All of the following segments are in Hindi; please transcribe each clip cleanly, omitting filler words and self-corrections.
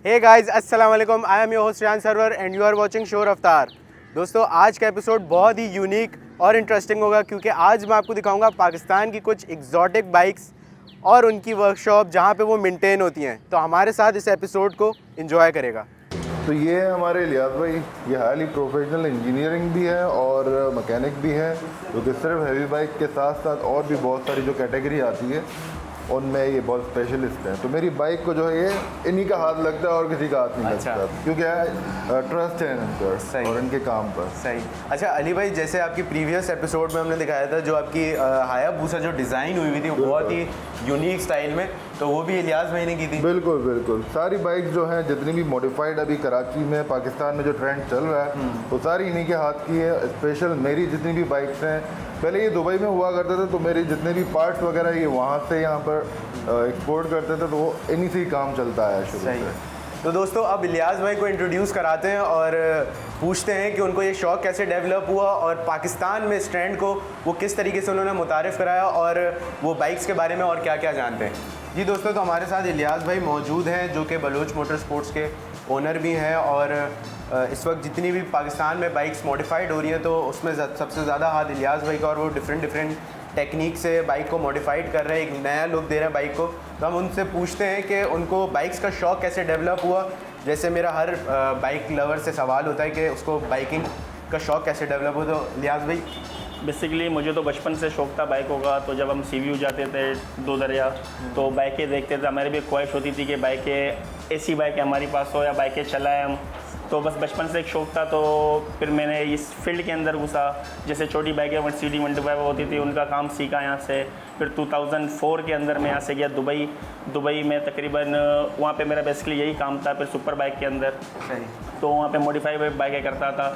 हे गाइस, अस्सलाम वालेकुम। I am your host Rayyan Sarwar and you are watching show Raftaar. दोस्तों, आज का एपिसोड बहुत ही यूनिक और इंटरेस्टिंग होगा क्योंकि आज मैं आपको दिखाऊंगा पाकिस्तान की कुछ एग्जॉटिक बाइक्स और उनकी वर्कशॉप जहां पे वो मेंटेन होती हैं। तो हमारे साथ इस एपिसोड को एंजॉय करेगा। तो ये है हमारे इलियास भाई, ये हाईली प्रोफेशनल इंजीनियरिंग भी है और मैकेनिक भी है, क्योंकि सिर्फ हैवी बाइक के साथ साथ और भी बहुत सारी जो कैटेगरी आती है उनमें ये बहुत स्पेशलिस्ट हैं। तो मेरी बाइक को जो है ये इन्हीं का हाथ लगता है और किसी का हाथ नहीं लगता, क्योंकि ट्रस्ट है इनका और इनके काम पर। सही। अच्छा अली भाई, जैसे आपकी प्रीवियस एपिसोड में हमने दिखाया था जो आपकी हायाबुसा जो डिज़ाइन हुई थी वो बहुत ही यूनिक स्टाइल में, तो वो भी इलियास भाई ने की थी। बिल्कुल बिल्कुल। सारी बाइक जो हैं जितनी भी मॉडिफाइड अभी कराची में पाकिस्तान में जो ट्रेंड चल रहा है वो सारी इन्हीं के हाथ की है। स्पेशल मेरी जितनी भी बाइक्स हैं, पहले ये दुबई में हुआ करते थे, तो मेरे जितने भी पार्ट्स वगैरह ये वहाँ से यहाँ पर एक्सपोर्ट करते थे, तो वो इन्हीं से ही काम चलता है शुरू से। तो दोस्तों, अब इलियास भाई को इंट्रोड्यूस कराते हैं और पूछते हैं कि उनको ये शौक़ कैसे डेवलप हुआ और पाकिस्तान में इस ट्रेंड को वो किस तरीके से उन्होंने मुतारिफ़ कराया और वो बाइक्स के बारे में और क्या क्या जानते हैं। जी दोस्तों, तो हमारे साथ इलियास भाई मौजूद हैं जो कि बलोच मोटर स्पोर्ट्स के ओनर भी हैं और इस वक्त जितनी भी पाकिस्तान में बाइक्स मॉडिफाइड हो रही हैं तो उसमें सबसे ज़्यादा हाथ इलियास भाई का, और वो डिफरेंट टेक्निक से बाइक को मॉडिफाइड कर रहे हैं, एक नया लुक दे रहे हैं बाइक को। तो हम उनसे पूछते हैं कि उनको बाइक्स का शौक़ कैसे डेवलप हुआ। जैसे मेरा हर बाइक लवर से सवाल होता है कि उसको बाइकिंग का शौक़ कैसे डेवलप हुआ। तो इलियास भाई, बेसिकली मुझे तो बचपन से शौक़ था बाइकों का। तो जब हम सीवीयू जाते थे दो दरिया तो बाइकें देखते थे, हमारी भी ख्वाहिश होती थी कि बाइकें ऐसी बाइकें हमारे पास हो या बाइकें चलाएं हम। तो बस बचपन से एक शौक़ था। तो फिर मैंने इस फील्ड के अंदर घुसा। जैसे छोटी बाइकें CD 125 होती थी, उनका काम सीखा यहाँ से। फिर 2004 के अंदर मैं यहाँ से गया दुबई में, तकरीबन वहाँ पे मेरा बेसिकली यही काम था। फिर सुपर बाइक के अंदर तो वहाँ पे मॉडिफाइड बाइकें करता था।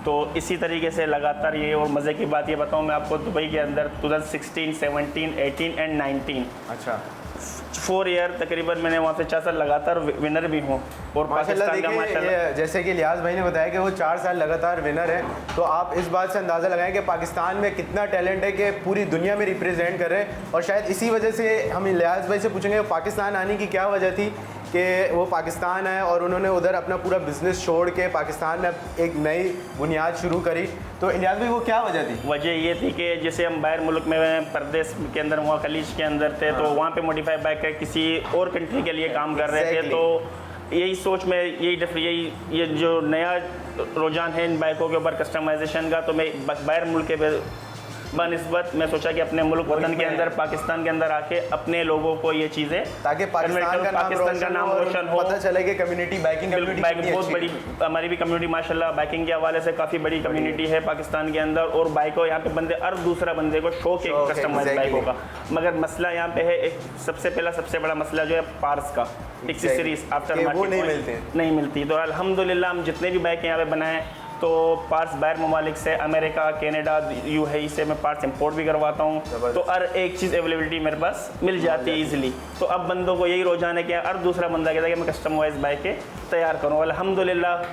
तो इसी तरीके से लगातार ये, और मज़े की बात ये बताऊँ मैं आपको, दुबई के अंदर 2016, 17, 18 एंड 19, अच्छा 4 ईयर तकरीबन मैंने वहाँ से 4 साल लगातार विनर भी हूँ। और पाकिस्तान का माशाल्लाह, जैसे कि इलियास भाई ने बताया कि वो 4 साल लगातार विनर है, तो आप इस बात से अंदाज़ा लगाएं कि पाकिस्तान में कितना टैलेंट है कि पूरी दुनिया में रिप्रेजेंट कर रहे हैं। और शायद इसी वजह से हम इलियास भाई से पूछेंगे पाकिस्तान आने की क्या वजह थी कि वो पाकिस्तान आए और उन्होंने उधर अपना पूरा बिजनेस छोड़ के पाकिस्तान में एक नई बुनियाद शुरू करी। तो इलियास भाई, वो क्या वजह थी? वजह ये थी कि जैसे हम बाहर मुल्क में परदेश के अंदर वहाँ खलीज के अंदर थे, तो वहाँ पे मॉडिफाइड बाइक किसी और कंट्री के लिए काम कर रहे थे। तो यही सोच में ये जो नया रुझान है इन बाइकों के ऊपर कस्टमाइजेशन का, तो मैं बाहर मुल्क के बनिस्बत मैं सोचा कि अपने मुल्क वतन के अंदर पाकिस्तान के अंदर आके अपने लोगों को ये चीज़ें, ताकि पाकिस्तान का नाम रोशन हो, पता चले कि कम्युनिटी बाइकिंग कम्युनिटी बहुत बड़ी, हमारी भी कम्युनिटी माशाल्लाह बाइकिंग के हवाले से काफ़ी बड़ी कम्युनिटी है पाकिस्तान के अंदर। और बाइकों यहाँ पे बंदे हर दूसरा बंदे को शौक है कस्टमाइज बाइकों का। मगर मसला यहाँ पे है, एक सबसे बड़ा मसला जो है पार्ट्स का, एक्सेसरीज आफ्टर मार्केट नहीं मिलती। तो अल्हम्दुलिल्लाह हम जितने भी बाइक यहाँ पे बनाए तो पार्ट्स बाहर ममालिक से, अमेरिका, कनाडा, UAE से मैं पार्ट्स इंपोर्ट भी करवाता हूँ। तो हर एक चीज़ अवेलेबिलिटी मेरे पास मिल जाती है ईजिली। तो अब बंदों को यही रुझान है कि हर दूसरा बंदा कहता है कि मैं कस्टमाइज बाइकें तैयार करूँ। अल्हम्दुलिल्लाह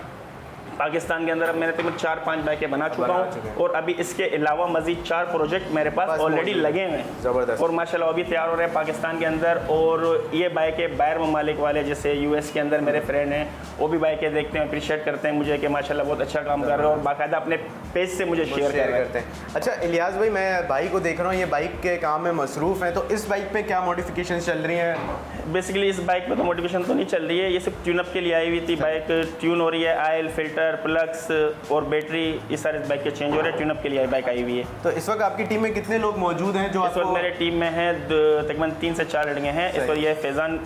पाकिस्तान के अंदर अब मैंने तकरीबन 4-5 बाइकें बना चुका हूँ और अभी इसके अलावा मज़ीद 4 प्रोजेक्ट मेरे पास ऑलरेडी लगे हुए हैं। ज़बरदस्त। और माशाल्लाह अभी तैयार हो रहे हैं पाकिस्तान के अंदर। और ये बाइकें बाहर ममालिक वाले, जैसे US के अंदर मेरे फ्रेंड हैं, वो भी बाइकें देखते हैं, अप्रिशिएट करते हैं मुझे कि माशाल्लाह बहुत अच्छा काम कर रहे हो, और बाकायदा अपने पेज से मुझे शेयर करते हैं। अच्छा इलियास भाई, मैं बाइक को देख रहा हूँ, ये बाइक के काम में मसरूफ़ हैं, तो इस बाइक पे क्या मॉडिफिकेशन चल रही हैं? बेसिकली इस बाइक पे तो मॉडिफिकेशन तो नहीं चल रही है, ये सिर्फ ट्यूनअप के लिए आई हुई थी। बाइक ट्यून हो रही है, आयल, फिल्टर, प्लग्स और बैटरी, ये सारे बाइक के चेंज हो रहे हैं। ट्यूनअप के लिए बाइक आई हुई है। तो इस वक्त आपकी टीम में कितने लोग मौजूद हैं? जो इस वक्त मेरे टीम में हैं तकरीबन 3 से 4 लड़के हैं। इस वक्त ये फैज़ान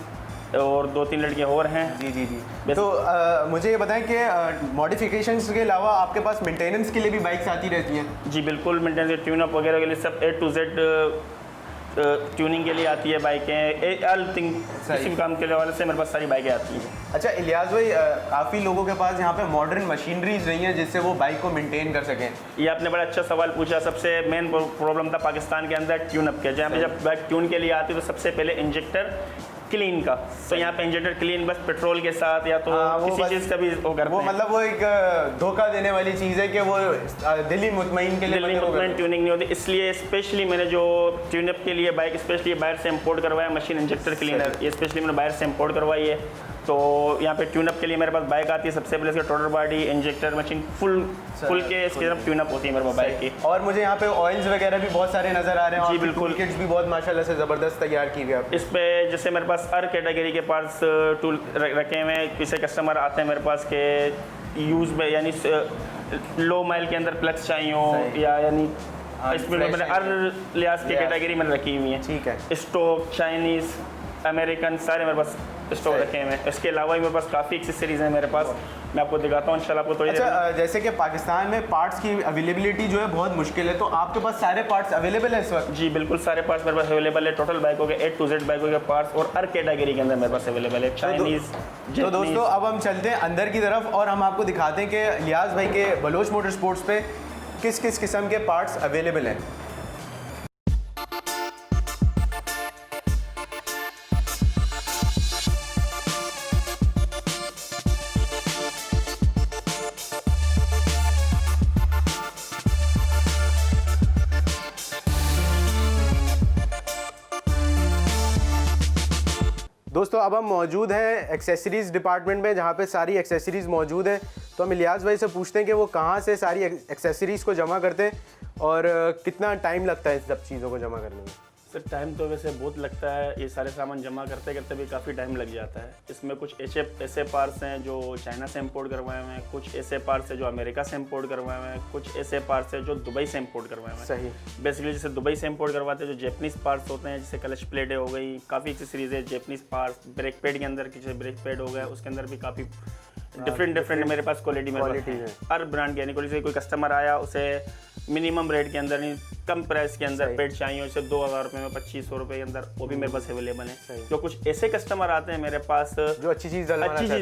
और 2-3 लड़के और हैं। जी। तो मुझे ये बताएं कि मॉडिफिकेशंस के अलावा आपके पास मेंटेनेंस के लिए भी बाइक्स आती रहती हैं? जी बिल्कुल, मेंटेनेंस, ट्यूनअप वगैरह के लिए सब A to Z ट्यूनिंग के लिए आती है बाइकें, ऑल थिंग, किसी काम के हवाले से मेरे पास सारी बाइकें आती हैं। अच्छा इलियास भाई, काफ़ी लोगों के पास यहाँ पे मॉडर्न मशीनरीज नहीं है जिससे वो बाइक को मेंटेन कर सकें। ये आपने बड़ा अच्छा सवाल पूछा। सबसे मेन प्रॉब्लम था पाकिस्तान के अंदर ट्यूनअप के। जहाँ पे जब बाइक ट्यून के लिए आती है तो सबसे पहले इंजेक्टर क्लीन का, तो यहाँ पे इंजेक्टर क्लीन बस पेट्रोल के साथ या तो किसी चीज़ का भी वो करते हैं। मतलब वो एक धोखा देने वाली चीज़ है कि वो दिल्ली मुतमईन के लिए मुतमईन ट्यूनिंग नहीं होती। इसलिए स्पेशली मैंने जो ट्यूनअप के लिए बाइक स्पेशली बाहर से इंपोर्ट करवाया मशीन इंजेक्टर क्लीनर, ये स्पेशली मैंने बाहर से इंपोर्ट करवाई है। तो यहाँ पे ट्यूनअप के लिए मेरे पास बाइक आती है। सबसे पहले इसका total body, injector machine full के इसकी तरफ ट्यूनअप होती है मेरे पास बाइक की। और मुझे यहाँ पे ऑयल्स वगैरह भी बहुत सारे नज़र आ रहे हैं। जी बिल्कुल, किट्स भी बहुत माशाल्लाह से ज़बरदस्त तैयार की हुई है। इस पे जैसे मेरे पास हर कैटेगरी के पार्ट्स टूल रखे हुए हैं। किसी कस्टमर आते हैं मेरे पास के यूज़ में यानी लो माइल के अंदर प्लग्स चाहिए हो या यानी इसमें मैंने हर लिहाज की कैटेगरी मैंने रखी हुई है। ठीक है। स्टॉक, चाइनीज़, अमेरिकन सारे मेरे पास स्टॉक रखे हुए हैं। इसके अलावा भी मेरे पास काफ़ी एक्सेसरीज हैं मेरे पास, मैं आपको दिखाता हूँ इंशाल्लाह आपको थोड़ी अच्छा, जैसे कि पाकिस्तान में पार्ट्स की अवेलेबिलिटी जो है बहुत मुश्किल है, तो आपके पास सारे पार्ट्स अवेलेबल है इस वक्त? जी बिल्कुल, सारे पार्ट्स मेरे पास अवेलेबल है। टोटल बाइकों के A to Z बाइकों के पार्ट्स और हर कैटेगरी के अंदर मेरे पास अवेलेबल है। चाइनीज़ तो दोस्तों अब हम चलते हैं अंदर की तरफ और हम आपको दिखाते हैं कि लियाज भाई के बलोच मोटर स्पोर्ट्स पे किस किस किस्म के पार्ट्स अवेलेबल हैं। दोस्तों अब हम मौजूद हैं एक्सेसरीज़ डिपार्टमेंट में, जहाँ पे सारी एक्सेसरीज़ मौजूद हैं। तो हम इलियास भाई से पूछते हैं कि वो कहाँ से सारी एक्सेसरीज़ को जमा करते हैं और कितना टाइम लगता है इन सब चीज़ों को जमा करने में। सर टाइम तो वैसे बहुत लगता है, ये सारे सामान जमा करते करते भी काफ़ी टाइम लग जाता है। इसमें कुछ ऐसे पार्ट्स हैं जो चाइना से इंपोर्ट करवाए हुए हैं, कुछ ऐसे पार्ट्स हैं जो अमेरिका से इंपोर्ट करवाए हुए हैं, कुछ ऐसे पार्ट्स हैं जो दुबई से इंपोर्ट करवाए हुए हैं। सही। बेसिकली जैसे दुबई से इंपोर्ट करवाते हैं जो जैपनीज़ पार्ट्स होते हैं, जैसे क्लच प्लेटें हो गई, काफ़ी एक्सेसरीज है जैपनीज़ पार्ट्स। ब्रेक पैड के अंदर जैसे ब्रेक पैड हो गया, उसके अंदर भी काफ़ी डिफरेंट मेरे पास क्वालिटी है। हर ब्रांड की यानी कोई कस्टमर आया उसे मिनिमम रेट के अंदर नहीं, कम प्राइस के अंदर पेड चाहिए, उसे 2000 रुपये में 2500 रुपये के अंदर, वो भी मेरे पास अवेलेबल है। जो कुछ ऐसे कस्टमर आते हैं मेरे पास जो अच्छी चीज़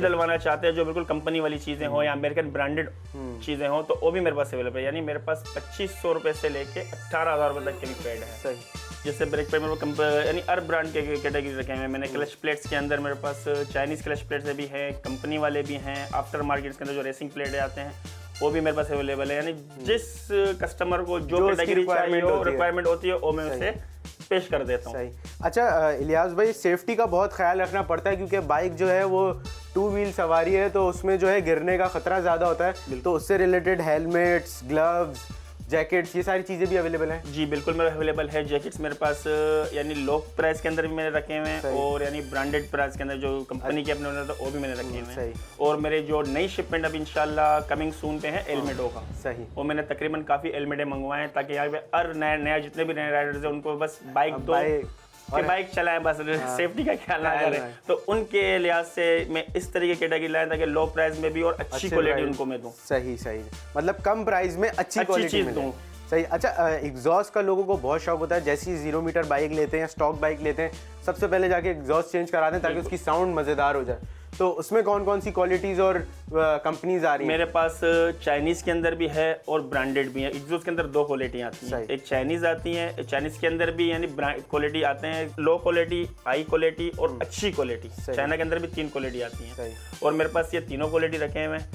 डलवाना चाहते हैं, जो बिल्कुल कंपनी वाली चीज़ें हो या अमेरिकन ब्रांडेड चीज़ें हो, तो वो भी मेरे पास अवेलेबल है। यानी मेरे पास 2500 रुपये से लेके 18,000 रुपये तक के भी पेड है। सही। जैसे ब्रेक पैड में यानी हर ब्रांड के कैटेगरी रखे हैं मैंने। क्लच प्लेट्स के अंदर मेरे पास चाइनीज़ क्लच प्लेट्स भी हैं, कंपनी वाले भी हैं। आफ्टर मार्केट के अंदर जो रेसिंग प्लेट आते हैं वो भी मेरे पास अवेलेबल है। यानी जिस कस्टमर को जो कैटेगरी चाहिए रिक्वायरमेंट होती है वो मैं उसे पेश कर देता हूँ। सही। अच्छा इलियास भाई, सेफ्टी का बहुत ख्याल रखना पड़ता है क्योंकि बाइक जो है वो 2 व्हील सवारी है, तो उसमें जो है गिरने का खतरा ज़्यादा होता है। तो उससे रिलेटेड हेलमेट्स, ग्लव्स, जैकेट्स, ये सारी चीज़ें भी अवेलेबल हैं? जी बिल्कुल मेरे अवेलेबल है। जैकेट्स मेरे पास यानी लो प्राइस के अंदर भी मैंने रखे हुए हैं और यानी ब्रांडेड प्राइस के अंदर जो कंपनी के अपने तो वो भी मैंने रखे हुए हैं। और मेरे जो नई शिपमेंट अब इंशाल्लाह कमिंग सून पे है हेलमेटों का। सही। वो मैंने तकरीबन काफ़ी हेलमेटें मंगवाए हैं ताकि यहाँ पे हर नया जितने भी नए राइडर्स हैं उनको बस बाइक दो कि बाइक चलाएं, बस सेफ्टी का ख्याल ना करें। तो उनके लिहाज से मैं इस तरीके की कैटेगरी लाया ताकि लो प्राइस में भी और अच्छी क्वालिटी उनको मैं दूँ। सही। मतलब कम प्राइस में अच्छी चीज़ दूँ। सही। अच्छा एग्जॉस्ट का लोगों को बहुत शौक होता है, जैसी 0 मीटर बाइक लेते हैं, स्टॉक बाइक लेते हैं, सबसे पहले जाके एग्जॉस्ट चेंज करा दें ताकि उसकी साउंड मज़ेदार हो जाए। तो उसमें कौन कौन सी क्वालिटीज़ और कंपनीज आ रही हैं? मेरे पास चाइनीज़ के अंदर भी है और ब्रांडेड भी है। एग्जॉस्ट के अंदर 2 क्वालिटी आती हैं, एक चाइनीज़ आती है, चाइनीज़ के अंदर भी यानी क्वालिटी आते हैं, लो क्वालिटी, हाई क्वालिटी और अच्छी क्वालिटी। चाइना के अंदर भी 3 क्वालिटी आती हैं और मेरे पास ये तीनों क्वालिटी रखे हुए हैं।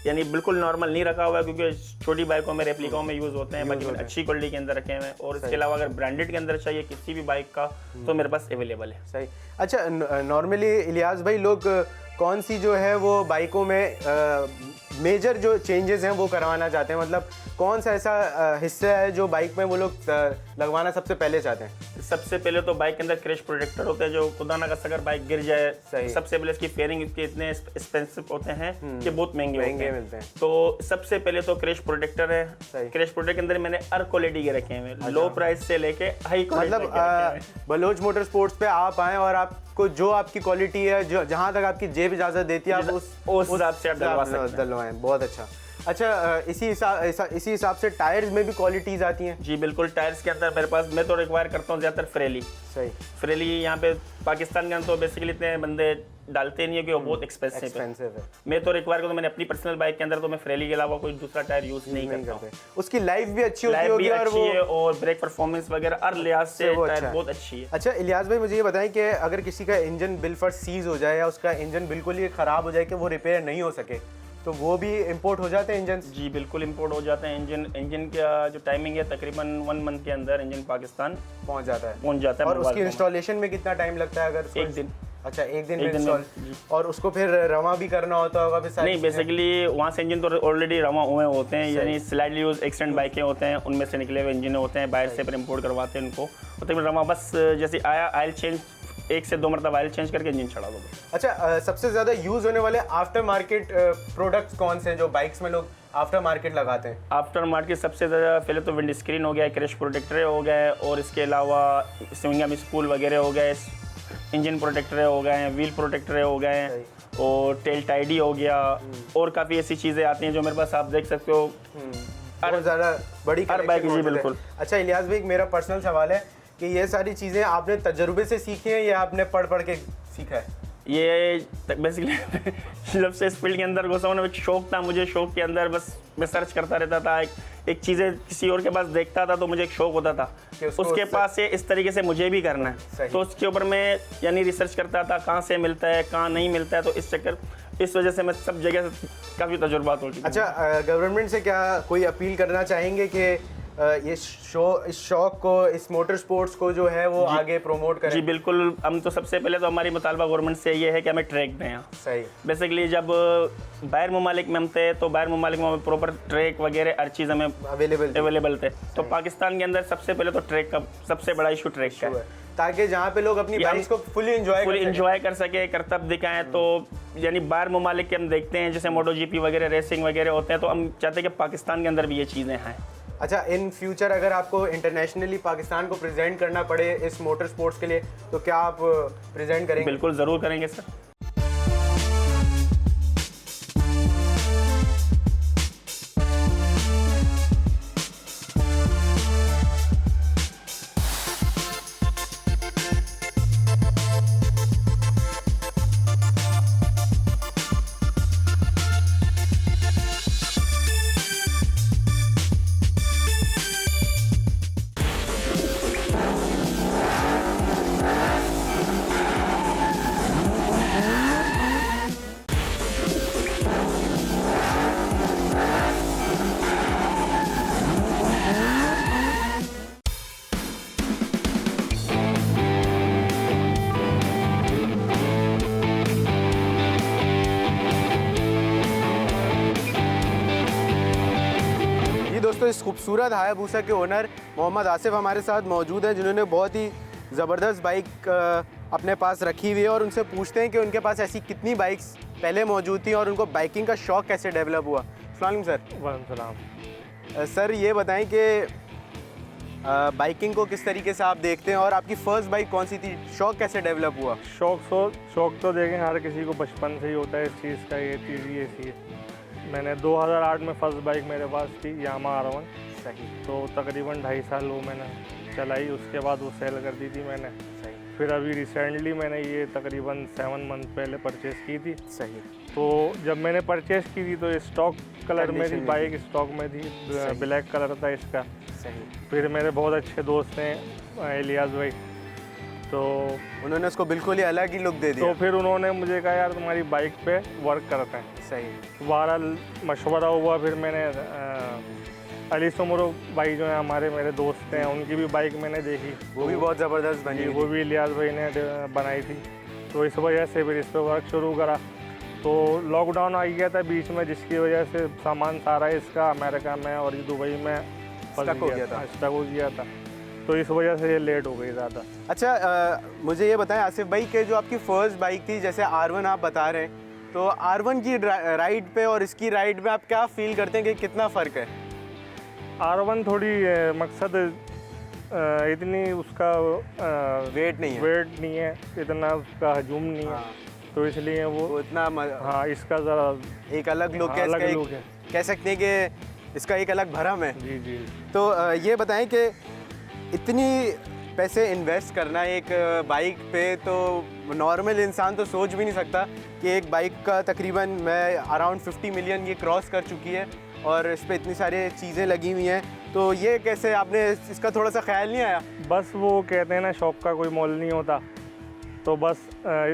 यानी बिल्कुल नॉर्मल नहीं रखा हुआ है क्योंकि छोटी बाइकों में रेप्लिकाओं में यूज़ होते हैं, बाकी अच्छी क्वालिटी के अंदर रखे हुए हैं। और इसके अलावा अगर ब्रांडेड के अंदर चाहिए किसी भी बाइक का तो मेरे पास अवेलेबल है। सही। अच्छा नॉर्मली इलियास भाई लोग कौन सी जो है वो बाइकों में मेजर जो चेंजेस हैं वो करवाना चाहते हैं, मतलब कौन सा ऐसा हिस्सा है जो बाइक में वो लोग लगवाना सबसे पहले चाहते हैं? सबसे पहले तो बाइक के अंदर क्रैश प्रोटेक्टर होते हैं, जो खुदा ना अगर बाइक गिर जाए, सबसे पहले इसकी फेयरिंग इसके इतने एक्सपेंसिव होते हैं कि बहुत महंगे मिलते हैं। तो सबसे पहले तो क्रैश प्रोटेक्टर है। क्रैश प्रोटेक्टर के अंदर मैंने हर क्वालिटी के रखे हैं, लो प्राइस से लेके हाई क्वालिटी। मतलब बलोच मोटर स्पोर्ट्स पे आप आए और आपको जो आपकी क्वालिटी है, जो जहाँ तक आपकी जेब इजाजत देती है, आप उस हिसाब से आप डलवाएं। बहुत अच्छा। इसी हिसाब से टायर्स में भी क्वालिटीज आती हैं? जी बिल्कुल। टायर्स के अंदर मेरे पास मैं तो रिक्वायर करता हूँ ज़्यादातर फ्रेली। सही। फ्रेली यहाँ पे पाकिस्तान के अंदर तो बेसिकली इतने बंदे डालते नहीं है कि वो बहुत एक्सपेंसिव है। मैं तो रिक्वायर करता हूँ, मैंने अपनी पर्सनल बाइक के अंदर तो मैं फ्रेली के अलावा कोई दूसरा टायर यूज़ नहीं करता। उसकी लाइफ भी अच्छी होगी और ब्रेक परफॉर्मेंस वगैरह हर लिहाज से टायर बहुत अच्छी है। अच्छा इलियास भाई, मुझे ये बताएं कि अगर किसी का इंजन बिल्कुल सीज हो जाए या उसका इंजन बिल्कुल ही ख़राब हो जाए कि वो रिपेयर नहीं हो सके, तो वो भी इंपोर्ट हो जाते हैं इंजन? जी बिल्कुल इंपोर्ट हो जाते हैं इंजन का जो टाइमिंग है तकरीबन 1 मंथ के अंदर इंजन पाकिस्तान पहुंच जाता है। और उसकी इंस्टॉलेशन में कितना टाइम लगता है? अगर 1 दिन। अच्छा, एक दिन एक में दिन में, इंस्टॉल, और उसको फिर रवा भी करना होता होगा फिर सारी नहीं, चीज़ें? बेसिकली वहाँ से इंजन तो ऑलरेडी रवा हुए होते हैं, यानी स्लाइडली यूज एक्सटेंड बाइकें होते हैं, उनमें से निकले हुए इंजन होते हैं, बाहर से फिर इम्पोर्ट करवाते हैं उनको, तो तकरीबन रवा बस जैसे आया ऑयल चेंज 1 से 2 मरतबा ऑयल चेंज करके इंजन चढ़ा दो। अच्छा, सबसे ज़्यादा यूज़ होने वाले आफ्टर मार्केट प्रोडक्ट्स कौन से हैं जो बाइक्स में लोग आफ्टर मार्केट लगाते हैं? आफ्टर मार्केट सबसे ज़्यादा पहले तो विंड स्क्रीन हो गया, क्रैश प्रोटेक्टर हो गए, और इसके अलावा स्विंगम स्पूल वगैरह हो गए, इंजन प्रोटेक्टर हो गए, व्हील प्रोटेक्टर हो गए, और टेल टाइडी हो गया, और काफ़ी ऐसी चीज़ें आती हैं जो मेरे पास आप देख सकते हो। बहुत ज़्यादा बड़ी हर बाइक, collection जी मौजूद है। बिल्कुल। अच्छा इलियास भाई, मेरा पर्सनल सवाल है कि ये सारी चीज़ें आपने तजुर्बे से सीखी हैं या आपने पढ़ पढ़ के सीखा है? ये बेसिकली जब से इस फील्ड के अंदर घुसा हूं, एक शौक था मुझे, शौक के अंदर बस मैं सर्च करता रहता था, एक चीज़ें किसी और के पास देखता था तो मुझे एक शौक होता था कि उसको उसके पास से इस तरीके से मुझे भी करना सही। है, तो उसके ऊपर मैं यानी रिसर्च करता था, कहाँ से मिलता है कहाँ नहीं मिलता है, तो इस वजह से मैं सब जगह से काफ़ी तजुर्बात हो चुकी है। अच्छा, गवर्नमेंट से क्या कोई अपील करना चाहेंगे कि इस शौक को, इस मोटर स्पोर्ट्स को जो है वो आगे प्रमोट करें? जी बिल्कुल, हम तो सबसे पहले तो हमारी मुतालबा गवर्नमेंट से ये है कि हमें ट्रैक दें यहाँ। सही। बेसिकली जब बाहर ममालिक में हम थे तो बाहर ममालिक में हमें प्रॉपर ट्रैक वगैरह हर चीज़ हमें अवेलेबल थे, तो पाकिस्तान के अंदर सबसे पहले तो ट्रैक का सबसे बड़ा इशू ट्रैक का है, ताकि जहाँ पे लोग अपनी बाइक्स को फुली एंजॉय कर सके, करतब दिखाएं। तो यानी बाहर ममालिक के हम देखते हैं जैसे मोटो जीपी वगैरह, रेसिंग वगैरह होते हैं, तो हम चाहते हैं कि पाकिस्तान के अंदर भी ये चीज़ें हैं। अच्छा, इन फ्यूचर अगर आपको इंटरनेशनली पाकिस्तान को प्रेजेंट करना पड़े इस मोटर स्पोर्ट्स के लिए, तो क्या आप प्रेजेंट करेंगे? बिल्कुल ज़रूर करेंगे सर। दोस्तों, इस खूबसूरत हायाबूसा के ओनर मोहम्मद आसिफ हमारे साथ मौजूद हैं, जिन्होंने बहुत ही ज़बरदस्त बाइक अपने पास रखी हुई है, और उनसे पूछते हैं कि उनके पास ऐसी कितनी बाइक्स पहले मौजूद थी और उनको बाइकिंग का शौक़ कैसे डेवलप हुआ। अस्सलाम वालेकुम सर। सर ये बताएं कि बाइकिंग को किस तरीके से आप देखते हैं और आपकी फ़र्स्ट बाइक कौन सी थी, शौक़ कैसे डेवलप हुआ? शौक़ तो देखें हर किसी को बचपन से ही होता है इस चीज़ का, ये चीज़ ही ऐसी है। मैंने 2008 में फ़र्स्ट बाइक मेरे पास थी यामा R1। सही। तो तकरीबन 2.5 साल वो मैंने चलाई, उसके बाद वो सेल कर दी थी मैंने। सही। फिर अभी रिसेंटली मैंने ये तकरीबन 7 मंथ पहले परचेज़ की थी। सही। तो जब मैंने परचेज़ की थी तो स्टॉक कलर में थी बाइक, स्टॉक में थी, ब्लैक कलर था इसका। सही। फिर मेरे बहुत अच्छे दोस्त हैं इलियास भाई, तो उन्होंने उसको बिल्कुल ही अलग ही लुक दे दिया। तो फिर उन्होंने मुझे कहा यार तुम्हारी बाइक पे वर्क करते हैं। सही। बहरहाल मशवरा हुआ, फिर मैंने अली सुमरो भाई जो है हमारे मेरे दोस्त हैं, उनकी भी बाइक मैंने देखी, वो भी बहुत ज़बरदस्त बनी, वो भी इलियास भाई ने बनाई थी, तो इस वजह से फिर इस पर वर्क शुरू करा। तो लॉकडाउन आ गया था बीच में, जिसकी वजह से सामान सारा इसका अमेरिका में और दुबई में स्टक हो गया था, तो इस वजह से ये लेट हो गई ज़्यादा। अच्छा, मुझे ये बताएं आसिफ भाई कि जो आपकी फ़र्स्ट बाइक थी, जैसे R1 आप बता रहे हैं, तो R1 की राइड पे और इसकी राइड में आप क्या फील करते हैं कि कितना फ़र्क है? R1 थोड़ी मकसद इतनी उसका वेट नहीं है, इतना उसका हजूम नहीं है, तो इसलिए वो इतना हाँ, इसका ज़रा एक अलग लुक है, अलग लुक है, कह सकते हैं कि इसका एक अलग भरम है। जी जी। तो ये बताएं कि इतनी पैसे इन्वेस्ट करना एक बाइक पे, तो नॉर्मल इंसान तो सोच भी नहीं सकता कि एक बाइक का तकरीबन मैं अराउंड 50 मिलियन ये क्रॉस कर चुकी है और इस पे इतनी सारी चीज़ें लगी हुई हैं, तो ये कैसे आपने इसका थोड़ा सा ख्याल नहीं आया? बस वो कहते हैं ना शौक़ का कोई मोल नहीं होता, तो बस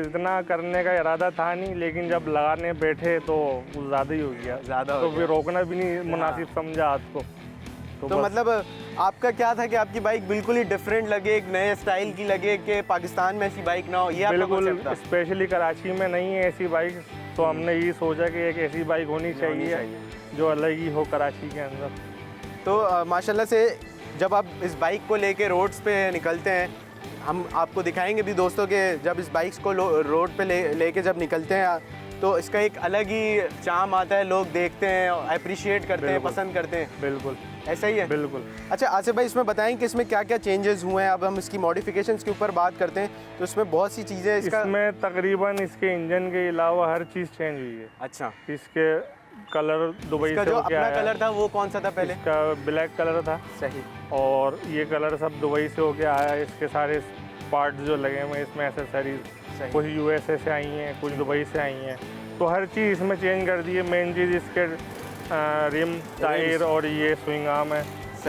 इतना करने का इरादा था नहीं, लेकिन जब लगाने बैठे तो ज़्यादा ही हो गया, ज़्यादा तो फिर रोकना भी नहीं मुनासिब समझा हाथ को, तो बस- मतलब आपका क्या था कि आपकी बाइक बिल्कुल ही डिफरेंट लगे, एक नए स्टाइल की लगे कि पाकिस्तान में ऐसी बाइक ना हो, ये आपका बिल्कुल concept था? स्पेशली कराची में नहीं है ऐसी बाइक, तो हमने ये सोचा कि एक ऐसी बाइक होनी चाहिए जो अलग ही हो कराची के अंदर। तो माशाल्लाह से जब आप इस बाइक को लेके रोड्स पे निकलते हैं, हम आपको दिखाएंगे भी दोस्तों कि जब इस बाइक्स को रोड पे लेके जब निकलते हैं तो इसका एक अलग ही चार्म आता है, लोग देखते हैं, अप्रिशिएट करते हैं, बिल्कुल। पसंद करते हैं। बिल्कुल ऐसा ही है? बिल्कुल। अच्छा आसिफ भाई, इसमें बताएं कि इसमें क्या क्या चेंजेस हुए हैं। अब हम इसकी मॉडिफिकेशंस के ऊपर बात करते हैं तो इसमें बहुत सी चीज़ें इसमें तकरीबन इसके इंजन के अलावा हर चीज़ चेंज हुई है। अच्छा, इसके कलर दुबई इसका से जो होके अपना आया, कलर था वो कौन सा था पहले? इसका ब्लैक कलर था सही। और ये कलर सब दुबई से होके आया है। इसके सारे पार्ट जो लगे हुए हैं इसमें एसेसरीज कुछ यूएसए से आई हैं, कुछ दुबई से आई हैं, तो हर चीज़ इसमें चेंज कर दी है। मेन चीज़ इसके रिम, टायर और ये स्विंग आर्म है,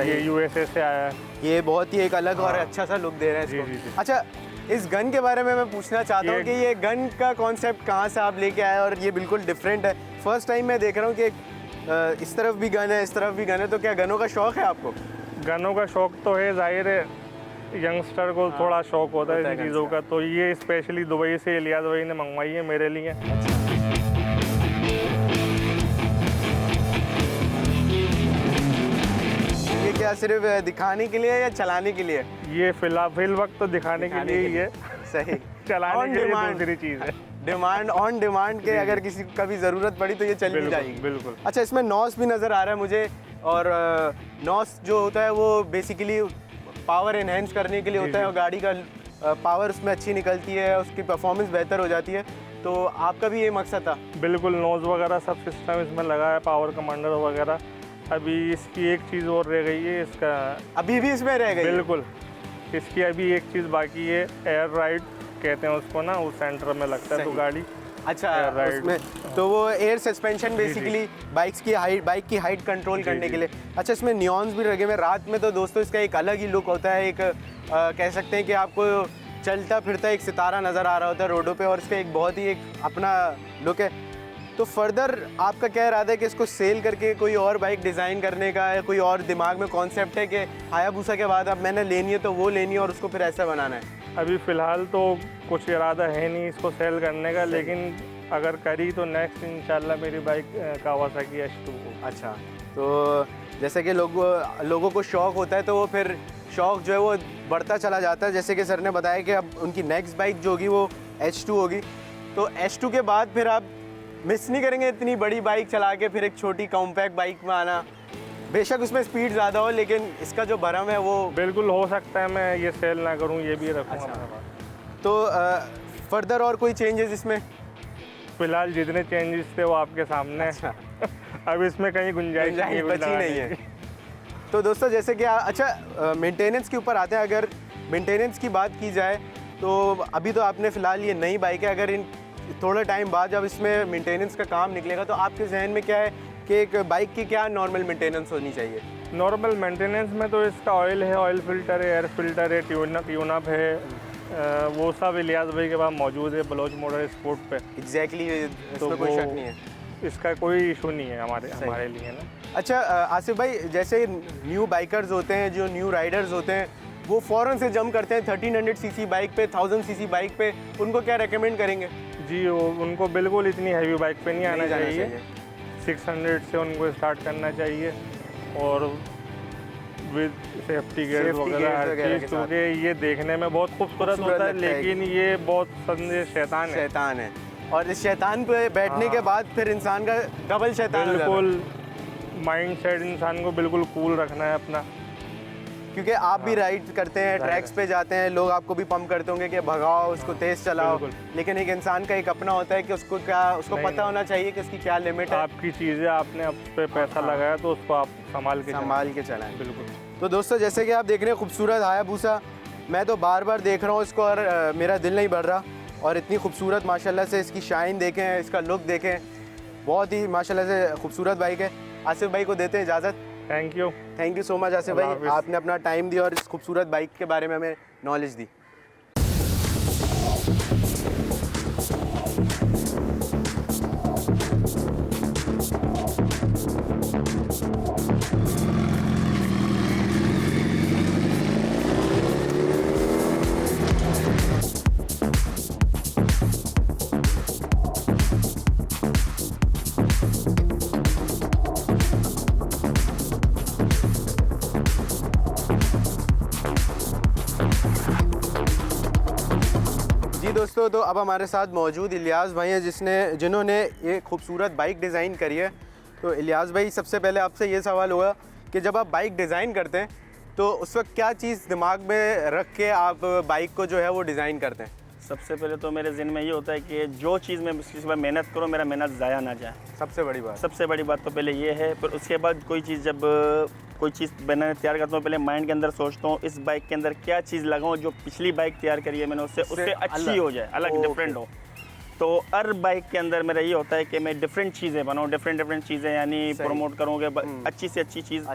ये यूएसए से आया है। ये बहुत ही एक अलग और अच्छा सा लुक दे रहा है जी, इसको। जी, जी। अच्छा, इस गन के बारे में मैं पूछना चाहता हूँ ये- कि ये गन का कॉन्सेप्ट कहाँ से आप लेके आए और ये बिल्कुल डिफरेंट है। फर्स्ट टाइम मैं देख रहा हूँ कि इस तरफ भी गन है, इस तरफ भी गन है, तो क्या गनों का शौक है आपको? गनों का शौक तो है, जाहिर है यंगस्टर को थोड़ा शौक होता है इन चीज़ों का, तो ये स्पेशली दुबई से इलियास भाई ने मंगवाई है मेरे लिए। ये क्या सिर्फ दिखाने के लिए है या चलाने के लिए? ये फिल वक्त तो दिखाने के लिए ही है, सही। चलाने On के लिए demand। दूसरी चीज़ है। डिमांड ऑन डिमांड के अगर किसी को कभी ज़रूरत पड़ी तो ये चल भी बिल्कुल, जाएगी। बिल्कुल। अच्छा, इसमें नॉस भी नज़र आ रहा है मुझे, और नॉस जो होता है वो बेसिकली पावर एनहेंस करने के लिए होता है और गाड़ी का पावर उसमें अच्छी निकलती है, उसकी परफॉर्मेंस बेहतर हो जाती है। तो आपका भी ये मकसद था? बिल्कुल, नोज़ वगैरह सब सिस्टम इसमें लगा है, पावर कमांडर वगैरह। अभी इसकी एक चीज़ और रह गई है, इसका अभी भी इसमें रह गई? बिल्कुल, इसकी अभी एक चीज़ बाकी है, एयर राइड कहते हैं उसको ना, उस सेंटर में लगता है तो सही। गाड़ी। अच्छा, Air ride। उसमें तो वो एयर सस्पेंशन बेसिकली बाइक की हाइट कंट्रोल करने के लिए। अच्छा, इसमें नियॉन्स भी लगे हुए हैं रात में, तो दोस्तों इसका एक अलग ही लुक होता है। एक कह सकते हैं कि आपको चलता फिरता एक सितारा नज़र आ रहा होता है रोडों पे, और इसका एक बहुत ही एक अपना लुक है। तो फर्दर आपका क्या इरादा है कि इसको सेल करके कोई और बाइक डिज़ाइन करने का, या कोई और दिमाग में कॉन्सेप्ट है कि हायाबुसा के बाद अब मैंने लेनी है तो वो लेनी है और उसको फिर ऐसा बनाना है? अभी फ़िलहाल तो कुछ इरादा है नहीं इसको सेल करने का, लेकिन अगर करी तो नेक्स्ट इंशाल्लाह मेरी बाइक कावासाकी H2 हो। अच्छा, तो जैसे कि लोगों को शौक़ होता है तो वो फिर शौक़ जो है वो बढ़ता चला जाता है। जैसे कि सर ने बताया कि अब उनकी नेक्स्ट बाइक जो होगी वो H2 होगी, तो H2 के बाद फिर आप मिस नहीं करेंगे इतनी बड़ी बाइक चला के फिर एक छोटी कॉम्पैक्ट बाइक में आना? बेशक उसमें स्पीड ज़्यादा हो, लेकिन इसका जो भरम है वो बिल्कुल हो सकता है मैं ये सेल ना करूं, ये भी रखूँगा अच्छा। अपने पास। तो फर्दर और कोई चेंजेस इसमें? फिलहाल जितने चेंजेस थे वो आपके सामने अच्छा। अब इसमें कहीं गुंजाइश नहीं है कुछ बची नहीं लगाने है। की। तो दोस्तों जैसे कि अच्छा, मेंटेनेंस के ऊपर आते हैं। अगर मेंटेनेंस की बात की जाए तो अभी तो आपने फ़िलहाल ये नई बाइक है, अगर इन थोड़ा टाइम बाद जब इसमें मेंटेनेंस का काम निकलेगा तो आपके जहन में क्या है कि एक बाइक की क्या नॉर्मल मेंटेनेंस होनी चाहिए? नॉर्मल मेंटेनेंस में तो इसका ऑयल है, ऑयल फिल्टर है, एयर फिल्टर है, ट्यून अप है, वो सब इलियास भाई के पास मौजूद है बलोच मोटर स्पोर्ट पे। एग्जैक्टली, तो इसमें कोई वो- शक नहीं है। इसका कोई इशू नहीं है हमारे लिए ना। अच्छा आसिफ भाई, जैसे न्यू बाइकर्स होते हैं, जो न्यू राइडर्स होते हैं, वो फ़ौरन से जंप करते हैं 1300 सीसी बाइक पे, 1000 सीसी बाइक पे, उनको क्या रेकमेंड करेंगे? जी, उनको बिल्कुल इतनी हैवी बाइक पे नहीं आना नहीं जाना चाहिए। 600 से उनको स्टार्ट करना चाहिए, और विद सेफ्टी गेयर Safety वगैरह gears हर वगैरह चीज़, के साथ। क्योंकि ये देखने में बहुत खूबसूरत खूबसूरत होता है, लगता है। लेकिन ये बहुत संदेश शैतान है। शैतान है, और इस शैतान पे बैठने के बाद फिर इंसान का डबल शैतान हो जाता है। बिल्कुल माइंड सेट इंसान को बिल्कुल कूल रखना है अपना। क्योंकि आप भी राइड करते हैं, ट्रैक्स पे जाते हैं, लोग आपको भी पंप करते होंगे कि भगाओ उसको, तेज चलाओ, बिल्कुल। लेकिन एक इंसान का एक अपना होता है कि उसको नहीं, पता होना चाहिए कि उसकी क्या लिमिट है, आपकी चीज़ें आपने उस पर पैसा लगाया तो उसको आप संभाल के संभाल के चलाएं। बिल्कुल। तो दोस्तों जैसे कि आप देख रहे हैं खूबसूरत हायाबुसा, मैं तो बार बार देख रहा हूँ इसको और मेरा दिल नहीं भर रहा। और इतनी खूबसूरत माशाल्लाह से इसकी शाइन देखें, इसका लुक देखें, बहुत ही माशाल्लाह से खूबसूरत बाइक है। आसिफ भाई को देते हैं इजाज़त। Thank you. Thank you so much Asif Allah भाई, हाफिज़। आपने अपना टाइम दिया और इस खूबसूरत बाइक के बारे में हमें नॉलेज दी। दोस्तों, तो अब हमारे साथ मौजूद इलियास भाई हैं जिन्होंने ये खूबसूरत बाइक डिज़ाइन करी है। तो इलियास भाई, सबसे पहले आपसे ये सवाल होगा कि जब आप बाइक डिज़ाइन करते हैं तो उस वक्त क्या चीज़ दिमाग में रख के आप बाइक को जो है वो डिज़ाइन करते हैं? सबसे पहले तो मेरे ज़हन में ये होता है कि जो चीज़ मैं किसी बार मेहनत करूँ, मेरा मेहनत ज़ाया ना जाए। सबसे बड़ी बात तो पहले ये है। फिर उसके बाद कोई चीज़ जब कोई चीज़ बनाने तैयार करता हूँ, पहले माइंड के अंदर सोचता हूँ इस बाइक के अंदर क्या चीज़ लगाऊँ जो पिछली बाइक तैयार करी है मैंने उससे अच्छी हो जाए, अलग डिफरेंट हो। तो हर बाइक के अंदर मेरा ये होता है कि मैं डिफरेंट चीज़ें बनाऊँ, डिफरेंट चीज़ें, यानी प्रमोट करूँगा अच्छी से अच्छी चीज़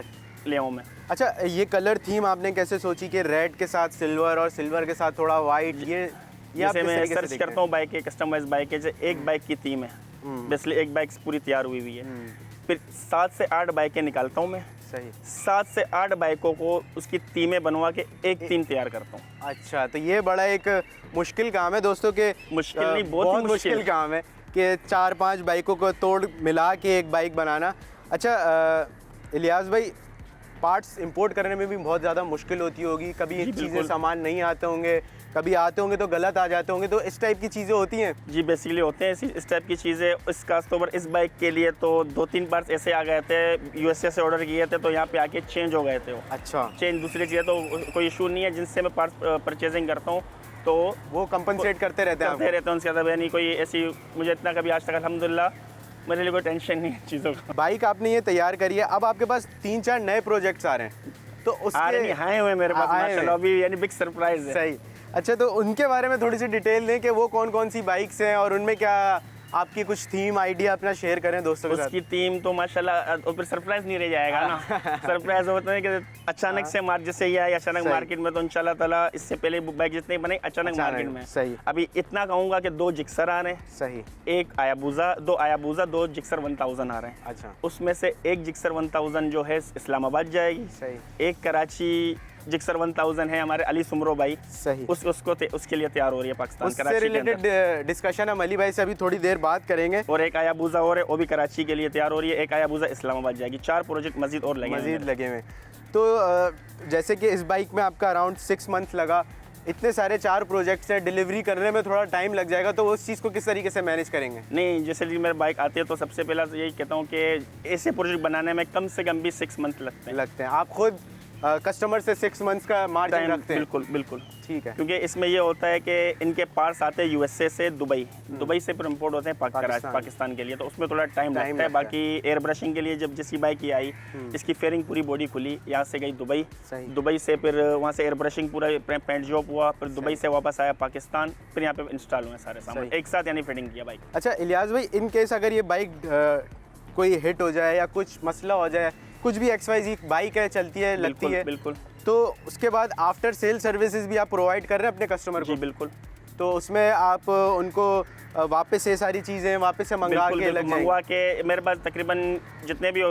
ले आऊँ मैं। अच्छा, ये कलर थीम आपने कैसे सोची कि रेड के साथ सिल्वर और सिल्वर के साथ थोड़ा वाइट? ये जैसे मैं सर्च करता हूँ बाइक के, कस्टमाइज बाइक है, जैसे एक बाइक की थीम है, बेसिकली एक बाइक पूरी तैयार हुई है, फिर 7 से 8 बाइकें निकालता हूँ मैं। सही। 7 से 8 बाइकों को उसकी थीमें बनवा के एक थीम तैयार करता हूँ। अच्छा, तो ये बड़ा एक मुश्किल काम है दोस्तों के, मुश्किल नहीं, बहुत मुश्किल काम है कि 4-5 बाइकों को तोड़ मिला के एक बाइक बनाना। अच्छा इलियास भाई, पार्ट्स इंपोर्ट करने में भी बहुत ज़्यादा मुश्किल होती होगी, कभी चीज़ें सामान नहीं आते होंगे, कभी आते होंगे तो गलत आ जाते होंगे, तो इस टाइप की चीज़ें होती हैं? जी बेसिकली होते हैं इस टाइप की चीज़ें। इस खासतौर इस बाइक के लिए तो 2-3 पार्ट्स ऐसे आ गए थे, यूएसए से ऑर्डर किए थे तो यहाँ पे आके चेंज हो गए थे वो। अच्छा, चेंज दूसरी चीज़ें तो कोई इशू नहीं है, जिनसे मैं पार्ट्स परचेजिंग करता हूँ तो वो कंपनसेट करते रहते हैं उनसे ज़्यादा। यानी कोई ऐसी मुझे इतना कभी आज तक अल्हम्दुलिल्लाह मेरे लिए कोई टेंशन नहीं है चीज़ों का। बाइक आपने ये तैयार करी है, अब आपके पास 3-4 नए प्रोजेक्ट्स आ रहे हैं, तो उसके आए हुए मेरे पास माशाल्लाह, अभी यानी बिग सरप्राइज है। सही। अच्छा, तो उनके बारे में थोड़ी सी डिटेल दें कि वो कौन कौन सी बाइक्स हैं और उनमें क्या आपकी कुछ थीम आइडिया अपना शेयर करें दोस्तों के साथ। उसकी थीम तो माशाल्लाह, और फिर सरप्राइज नहीं रह जाएगा ना। सरप्राइज होता है कि अचानक से जैसे ये आई अचानक मार्केट में, तो इंशाल्लाह ताला इससे पहले बाइक जितने बने अचानक मार्केट में। सही। अभी इतना कहूँगा कि 2 जिक्सर आ रहे हैं। सही। 2 आयाबूजा 2 जिक्सर 1000 आ रहे हैं। अच्छा। उसमें से एक जिक्सर 1000 जो है इस्लामाबाद जाएगी। सही। एक कराची जिक्सर 1000 है हमारे अली सुमरो भाई। सही। उसके लिए तैयार हो रही है पाकिस्तान, कराची उससे रिलेटेड डिस्कशन हम अली भाई से अभी थोड़ी देर बात करेंगे। और एक आयाबूजा और है, वो भी कराची के लिए तैयार हो रही है। एक आयाबूजा इस्लामाबाद जाएगी। 4 प्रोजेक्ट मजीद और लगे हुए। तो जैसे कि इस बाइक में आपका अराउंड 6 मंथ लगा, इतने सारे 4 प्रोजेक्ट्स हैं, डिलीवरी करने में थोड़ा टाइम लग जाएगा, तो उस चीज़ को किस तरीके से मैनेज करेंगे? नहीं, जैसे कि मेरे बाइक आती है तो सबसे पहला तो यही कहता हूँ कि ऐसे प्रोजेक्ट बनाने में कम से कम भी 6 मंथ लगते हैं। आप खुद कस्टमर से 6 मंथ्स का मार्जिन रखते हैं? बिल्कुल। ठीक है। क्योंकि इसमें ये होता है कि इनके पार्ट्स आते हैं यूएसए से दुबई से फिर इंपोर्ट होते हैं पाकिस्तान के लिए, तो उसमें थोड़ा टाइम लगता है। बाकी एयर ब्रशिंग के लिए जब जिसकी बाइक ये आई, इसकी फेयरिंग पूरी बॉडी खुली, यहाँ से गई दुबई से, फिर वहाँ से एयर ब्रशिंग पूरा पेंट जॉब हुआ, फिर दुबई से वापस आया पाकिस्तान, फिर यहाँ पे इंस्टॉल हुए सारे सामान एक साथ, यानी फिटिंग किया बाइक। अच्छा इलियास भाई, इन केस अगर ये बाइक कोई हिट हो जाए या कुछ मसला हो जाए, कुछ भी XYZ बाइक है, चलती है, लगती है, बिल्कुल, तो उसके बाद आफ्टर सेल सर्विसेज भी आप प्रोवाइड कर रहे हैं अपने कस्टमर को? जी बिल्कुल। तो उसमें आप उनको वापस ये सारी चीज़ें वापस से मंगवा के मेरे पास तकरीबन जितने भी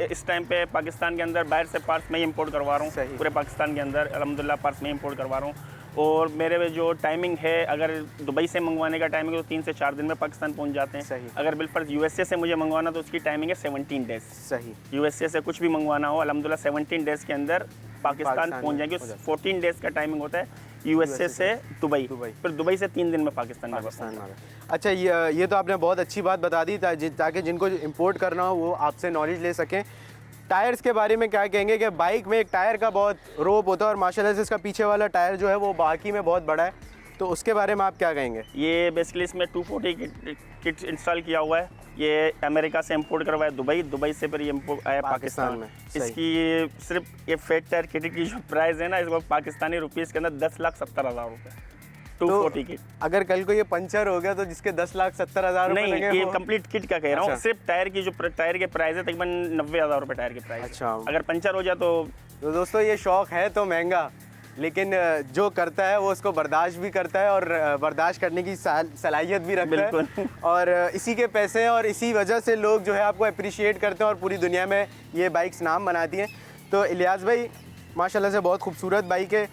इस टाइम पे पाकिस्तान के अंदर बाहर से पार्ट्स में ही इंपोर्ट करवा रहा हूँ। पूरे पाकिस्तान के अंदर अल्हम्दुलिल्लाह पार्ट्स में इंपोर्ट करवा रहा हूँ। और मेरे जो टाइमिंग है, अगर दुबई से मंगवाने का टाइमिंग है तो 3 से 4 दिन में पाकिस्तान पहुंच जाते हैं। सही। अगर बिलफर्ज यूएसए से मुझे मंगवाना तो उसकी टाइमिंग है 17 डेज। सही। यूएसए से कुछ भी मंगवाना हो अल्हम्दुलिल्लाह 17 डेज के अंदर पाकिस्तान पहुंच जाएंगे। 14 डेज का टाइमिंग होता है यूएसए से दुबई, फिर दुबई से 3 दिन में पाकिस्तान में। अच्छा, ये तो आपने बहुत अच्छी बात बता दी ताकि जिनको इंपोर्ट करना हो वो आपसे नॉलेज ले सकें। टायर्स के बारे में क्या कहेंगे कि बाइक में एक टायर का बहुत रोप होता है और माशाल्लाह से इसका पीछे वाला टायर जो है वो बाकी में बहुत बड़ा है, तो उसके बारे में आप क्या कहेंगे? ये बेसिकली इसमें 240 किट इंस्टॉल किया हुआ है। ये अमेरिका से इंपोर्ट करवाया दुबई से, फिर ये इंपोर्ट आया पाकिस्तान में। इसकी सिर्फ ये फेक टायर किट की जो प्राइस है ना, इसको पाकिस्तानी रुपीज़ के अंदर 10,70,000 रुपये 240 किट। अगर कल को ये पंचर हो गया तो जिसके 10,70,000 रुपये नहीं, ये कंप्लीट किट का कह रहा हूँ। सिर्फ टायर की जो टायर के प्राइस है तकरीबन 90,000 रुपये टायर के प्राइस। अच्छा। अगर पंचर हो जाए तो दोस्तों ये शौक है तो महंगा, लेकिन जो करता है वो उसको बर्दाश्त भी करता है और बर्दाश्त करने की सलाहियत भी रखता है, और इसी के पैसे हैं और इसी वजह से लोग जो है आपको अप्रिशिएट करते हैं और पूरी दुनिया में ये बाइक्स नाम बनाती हैं। तो इलियास भाई माशाल्लाह से बहुत खूबसूरत बाइक है।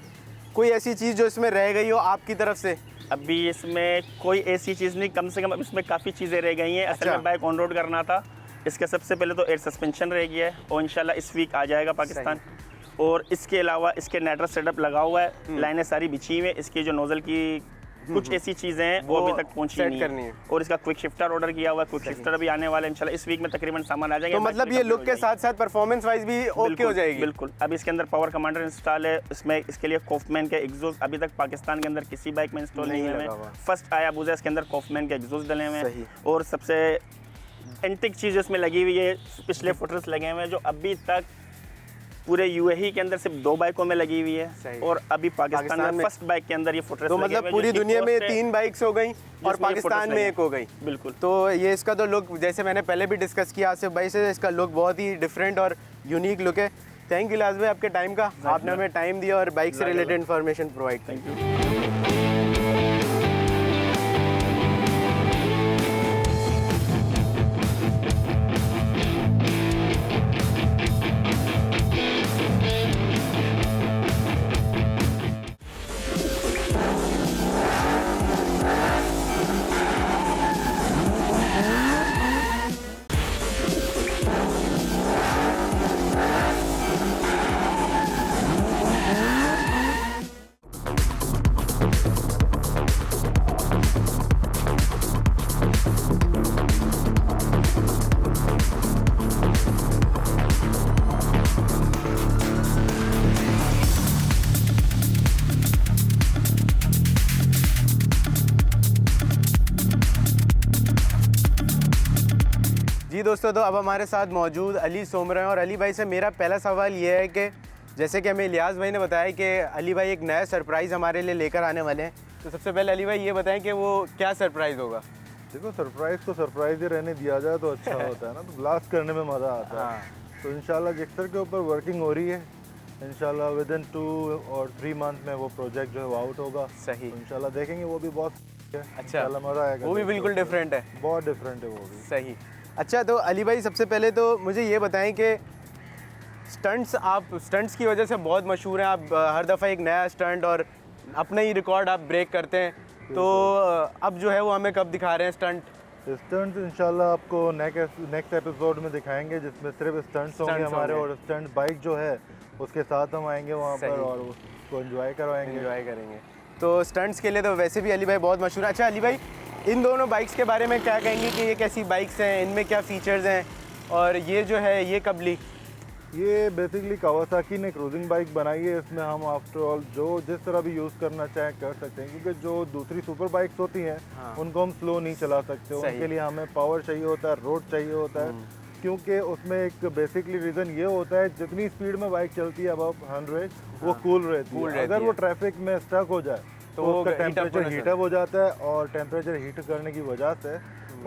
कोई ऐसी चीज़ जो इसमें रह गई हो आपकी तरफ से? अभी इसमें कोई ऐसी चीज़ नहीं, कम से कम इसमें काफ़ी चीज़ें रह गई हैं। असल में बाइक ऑन रोड करना था। इसका सबसे पहले तो एयर सस्पेंशन रह गया है और इंशाल्लाह इस वीक आ जाएगा पाकिस्तान। और इसके अलावा इसके नाइट्रस सेटअप लगा हुआ है, लाइनें सारी बिछी हुई हैं। इसकी जो नोज़ल की कुछ ऐसी चीज़ें हैं वो अभी तक पहुंची सेट नहीं करनी है। और इसका क्विक शिफ्टर ऑर्डर किया हुआ है, क्विक शिफ्टर भी आने वाला है इंशाल्लाह इस वीक में, तकरीबन सामान आ जाएगा। तो मतलब ये लुक के साथ साथ परफॉर्मेंस वाइज भी ओके हो जाएगी। बिल्कुल। अब इसके अंदर पावर कमांडर इंस्टॉल है, इसमें इसके लिए कॉफमैन के एग्जॉस्ट अभी तक पाकिस्तान के अंदर किसी बाइक में इंस्टॉल नहीं हुए हैं। फर्स्ट आया अबूजा, इसके अंदर कॉफमैन के एग्जॉस्ट डले हुए हैं। और सबसे एंटिक चीज़ इसमें लगी हुई है, पिछले फुटर्स लगे हुए हैं जो अभी तक पूरे यूएई के अंदर सिर्फ 2 बाइकों में लगी हुई है और अभी पाकिस्तान में फर्स्ट बाइक के अंदर ये फुटरेस तो मतलब पूरी दुनिया में 3 बाइक्स हो गई और पाकिस्तान में 1 हो गई। बिल्कुल। तो ये इसका तो लुक जैसे मैंने पहले भी डिस्कस किया आसिफ भाई से, इसका लुक बहुत ही डिफरेंट और यूनिक लुक है। थैंक यू लाज भाई आपके टाइम का, आपने हमें टाइम दिया और बाइक से related information provide. Thank you. जी दोस्तों, तो अब हमारे साथ मौजूद अली सोमरा हैं और अली भाई से मेरा पहला सवाल ये है कि जैसे कि हमें इलियास भाई ने बताया कि अली भाई एक नया सरप्राइज़ हमारे लिए लेकर आने वाले हैं, तो सबसे पहले अली भाई ये बताएं कि वो क्या सरप्राइज़ होगा। देखो, सरप्राइज को सरप्राइज ही रहने दिया जाए तो अच्छा होता है ना, तो ब्लास्ट करने में मज़ा आता है। तो इंशाल्लाह जिक्सर के ऊपर वर्किंग हो रही है, इंशाल्लाह विद इन 2 और 3 मंथ में वो प्रोजेक्ट जो है वो आउट होगा। सही। तो इंशाल्लाह देखेंगे, वो भी बहुत अच्छा, मज़ा आएगा। वो भी बिल्कुल डिफरेंट है, बहुत डिफरेंट है वो भी। सही। अच्छा, तो अली भाई सबसे पहले तो मुझे ये बताएं कि स्टंट्स की वजह से बहुत मशहूर हैं आप, हर दफ़ा एक नया स्टंट और अपना ही रिकॉर्ड आप ब्रेक करते हैं, तो अब जो है वो हमें कब दिखा रहे हैं स्टंट्स इंशाल्लाह आपको नेक्स्ट एपिसोड में दिखाएंगे, जिसमें सिर्फ स्टंट्स होंगे हमारे, और स्टंट बाइक जो है उसके साथ हम आएंगे वहाँ पर और उसको एंजॉय करेंगे। तो स्टंट्स के लिए तो वैसे भी अली भाई बहुत मशहूर है। अच्छा अली भाई, इन दोनों बाइक्स के बारे में क्या कहेंगे कि ये कैसी बाइक्स हैं, इनमें क्या फ़ीचर्स हैं, और ये जो है ये कब ली? ये बेसिकली कावासाकी ने क्रूजिंग बाइक बनाई है। इसमें हम आफ्टर ऑल जो जिस तरह भी यूज़ करना चाहें कर सकते हैं, क्योंकि जो दूसरी सुपर बाइक्स होती हैं उनको हम स्लो नहीं चला सकते, उनके लिए हमें पावर चाहिए होता है, रोड चाहिए होता है, क्योंकि उसमें एक बेसिकली रीज़न ये होता है जितनी स्पीड में बाइक चलती है अब 100 वो कूल रहती है। अगर वो ट्रैफिक में स्टक हो जाए तो उसका टेम्परेचर हीटअप हो जाता है, और टेम्परेचर हीट करने की वजह से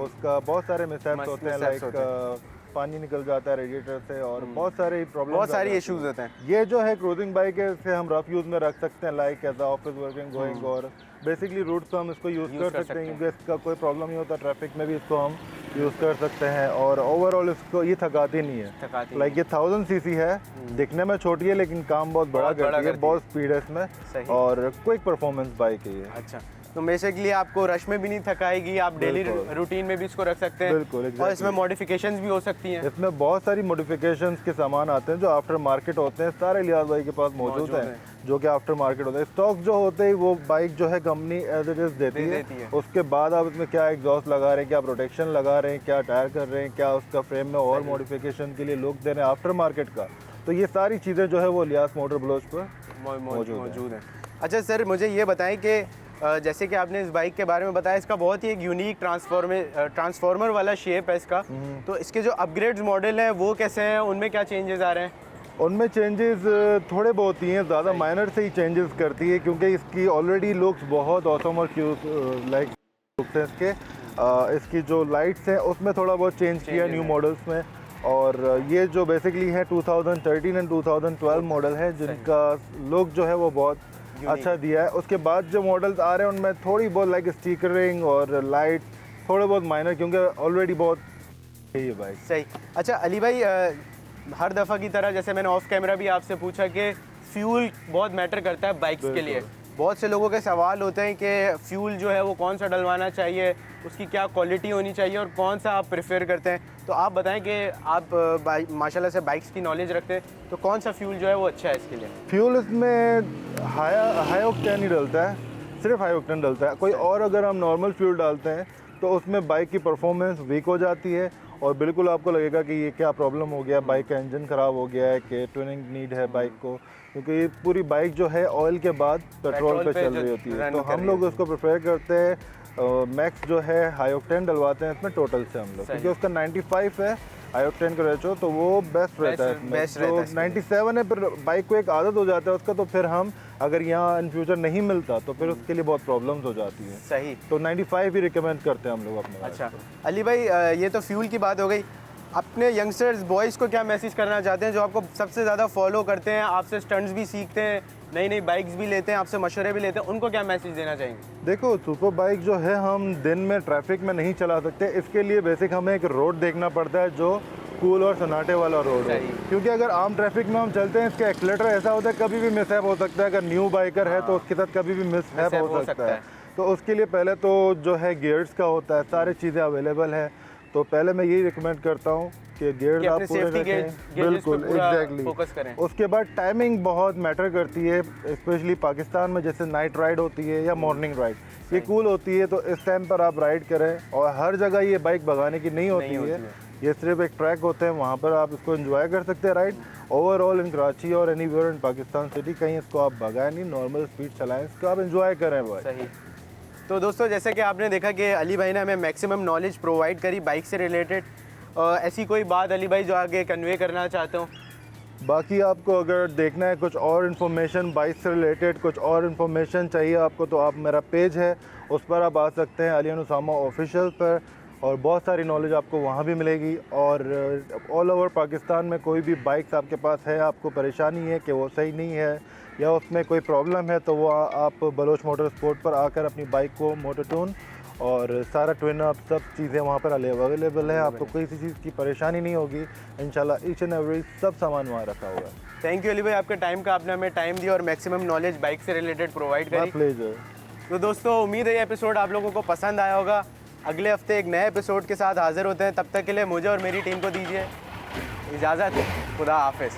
उसका बहुत सारे मिसहैप्स होते हैं, लाइक पानी निकल जाता है रेडिएटर से और बहुत सारे प्रॉब्लम, बहुत सारी इश्यूज होते हैं। ये जो है क्रूजिंग बाइक है, इसे हम रफ यूज़ में रख सकते हैं, like as office working going, और बेसिकली रूट पे हम इसको यूज़ कर सकते हैं, क्योंकि इसका कोई प्रॉब्लम नहीं होता, ट्रैफिक में भी इसको हम यूज़ कर सकते हैं, और ओवरऑल इसको ये थकाती नहीं है। लाइक ये 1000 सीसी है, दिखने में छोटी है लेकिन काम बहुत बड़ा करती है, बहुत स्पीड है इसमें और क्विक परफॉर्मेंस बाइक है ये। अच्छा, तो बेसिकली आपको रश में भी नहीं थकाएगी, आप डेली रूटीन में भी इसको रख सकते हैं। बिल्कुल, और इसमें मॉडिफिकेशंस भी हो सकती हैं। इसमें बहुत सारी मॉडिफिकेशंस के सामान आते हैं जो आफ्टर मार्केट होते हैं, सारे इलियास भाई के पास मौजूद हैं, जो कि आफ्टर मार्केट होते हैं। स्टॉक जो होते हैं वो बाइक जो है कंपनी एज इट इज़ देती है। उसके बाद आप इसमें क्या एग्जॉस्ट लगा रहे हैं, क्या प्रोटेक्शन लगा रहे हैं, क्या टायर कर रहे हैं, क्या उसका फ्रेम में और मॉडिफिकेशन के लिए लुक दे रहे हैं आफ्टर मार्केट का, तो ये सारी चीज़ें जो है वो इलियास मोटर ब्लोच पर मौजूद हैं। अच्छा सर, मुझे ये बताएं कि जैसे कि आपने इस बाइक के बारे में बताया, इसका बहुत ही एक यूनिक ट्रांसफॉर्मर वाला शेप है इसका, तो इसके जो अपग्रेड्स मॉडल हैं वो कैसे हैं, उनमें क्या चेंजेस आ रहे हैं? उनमें चेंजेस थोड़े बहुत ही हैं, ज़्यादा माइनर से ही चेंजेस करती है, क्योंकि इसकी ऑलरेडी लुक्स बहुत ऑसम और लाइक लुक्स हैं इसके। इसकी जो लाइट्स हैं उसमें थोड़ा बहुत चेंज किया न्यू मॉडल्स में, और ये जो बेसिकली है 2013 एंड 2012 मॉडल है, जिनका लुक जो है वो बहुत अच्छा दिया है। उसके बाद जो मॉडल्स आ रहे हैं उनमें थोड़ी बहुत लाइक स्टिकरिंग और लाइट थोड़े बहुत माइनर, क्योंकि ऑलरेडी बहुत है ये बाइक। सही। अच्छा अली भाई, हर दफ़ा की तरह जैसे मैंने ऑफ कैमरा भी आपसे पूछा कि फ्यूल बहुत मैटर करता है बाइक्स के लिए, बहुत से लोगों के सवाल होते हैं कि फ्यूल जो है वो कौन सा डलवाना चाहिए, उसकी क्या क्वालिटी होनी चाहिए और कौन सा आप प्रेफर करते हैं, तो आप बताएं कि आप माशाल्लाह से बाइक्स की नॉलेज रखते हैं, तो कौन सा फ्यूल जो है वो अच्छा है इसके लिए? फ्यूल इसमें हाई ऑक्टेन ही डलता है, सिर्फ हाई ऑक्टेन डलता है। कोई और अगर हम नॉर्मल फ्यूल डालते हैं तो उसमें बाइक की परफॉर्मेंस वीक हो जाती है और बिल्कुल आपको लगेगा कि ये क्या प्रॉब्लम हो गया, बाइक का इंजन ख़राब हो गया है, कि ट्यूनिंग नीड है बाइक को, क्योंकि ये पूरी बाइक जो है ऑयल के बाद पेट्रोल पे चल रही होती है। तो हम लोग उसको प्रेफर करते हैं मैक्स जो है हाई ऑक्टेन डलवाते हैं इसमें टोटल से हम लोग, क्योंकि उसका 95 है हाई ऑक्टेन का रेशो, तो वो बेस्ट रहता है। तो 97 है, फिर बाइक को एक आदत हो जाता है उसका, तो फिर हम अगर यहाँ इन फ्यूचर नहीं मिलता तो फिर उसके लिए बहुत प्रॉब्लम्स हो जाती है। सही। तो 95 ही रिकमेंड करते हैं हम लोग अपने। अच्छा अली भाई, ये तो फ्यूल की बात हो गई। अपने यंगस्टर्स बॉयज़ को क्या मैसेज करना चाहते हैं जो आपको सबसे ज़्यादा फॉलो करते हैं, आपसे स्टंट्स भी सीखते हैं, नई नई बाइक्स भी लेते हैं, आपसे मशवरे भी लेते हैं, उनको क्या मैसेज देना चाहेंगे? देखो, सुपर बाइक जो है हम दिन में ट्रैफिक में नहीं चला सकते, इसके लिए बेसिक हमें एक रोड देखना पड़ता है जो कूल और सन्नाटे वाला रोड है। क्योंकि अगर आम ट्रैफिक में हम चलते हैं, इसका एक्सीलेटर ऐसा होता है कभी भी मिसहैप हो सकता है। अगर न्यू बाइकर है तो उसके साथ कभी भी मिसहैप हो सकता है। तो उसके लिए पहले तो जो है गियर्स का होता है, सारी चीज़ें अवेलेबल है। तो पहले मैं यही रिकमेंड करता हूँ कि गियर्स आप पूरे रखें, बिल्कुल एग्जैक्टली। फोकस करें। उसके बाद टाइमिंग बहुत मैटर करती है, स्पेशली पाकिस्तान में जैसे नाइट राइड होती है या मॉर्निंग राइड, ये कूल होती है, तो इस टाइम पर आप राइड करें। और हर जगह ये बाइक भगाने की नहीं होती है, ये सिर्फ एक ट्रैक होते हैं, वहाँ पर आप इसको एंजॉय कर सकते हैं राइड। ओवरऑल इन कराची और एनीवेयर इन पाकिस्तान सिटी कहीं इसको आप भगाएं नहीं, नॉर्मल स्पीड चलाएं, इसको आप एंजॉय करें भाई। सही। तो दोस्तों, जैसे कि आपने देखा कि अली भाई ने हमें मैक्सिमम नॉलेज प्रोवाइड करी बाइक से रिलेटेड। ऐसी कोई बात अली भाई जो आगे कन्वे करना चाहते हो? बाकी आपको अगर देखना है कुछ और इन्फॉर्मेशन बाइक से रिलेटेड, कुछ और इन्फॉर्मेशन चाहिए आपको, तो आप मेरा पेज है उस पर आप आ सकते हैं, अलियान उसामा ऑफिशियल पर, और बहुत सारी नॉलेज आपको वहाँ भी मिलेगी। और ऑल ओवर पाकिस्तान में कोई भी बाइक्स आपके पास है, आपको परेशानी है कि वो सही नहीं है या उसमें कोई प्रॉब्लम है, तो वो आप बलोच मोटर स्पोर्ट पर आकर अपनी बाइक को मोटर ट्यून और सारा ट्विन अप सब चीज़ें वहाँ पर अवेलेबल है। आपको किसी चीज़ की परेशानी नहीं होगी इंशाल्लाह। ईच एंड एवरी सब सामान वहाँ रखा हुआ है। थैंक यू अली भाई, आपके टाइम का आपने हमें टाइम दिया और मैक्सिमम नॉलेज बाइक से रिलेटेड प्रोवाइड करी। प्लेजर। तो दोस्तों, उम्मीद है ये एपिसोड आप लोगों को पसंद आया होगा। अगले हफ्ते एक नए एपिसोड के साथ हाजिर होते हैं। तब तक के लिए मुझे और मेरी टीम को दीजिए इजाज़त। खुदा हाफिज़।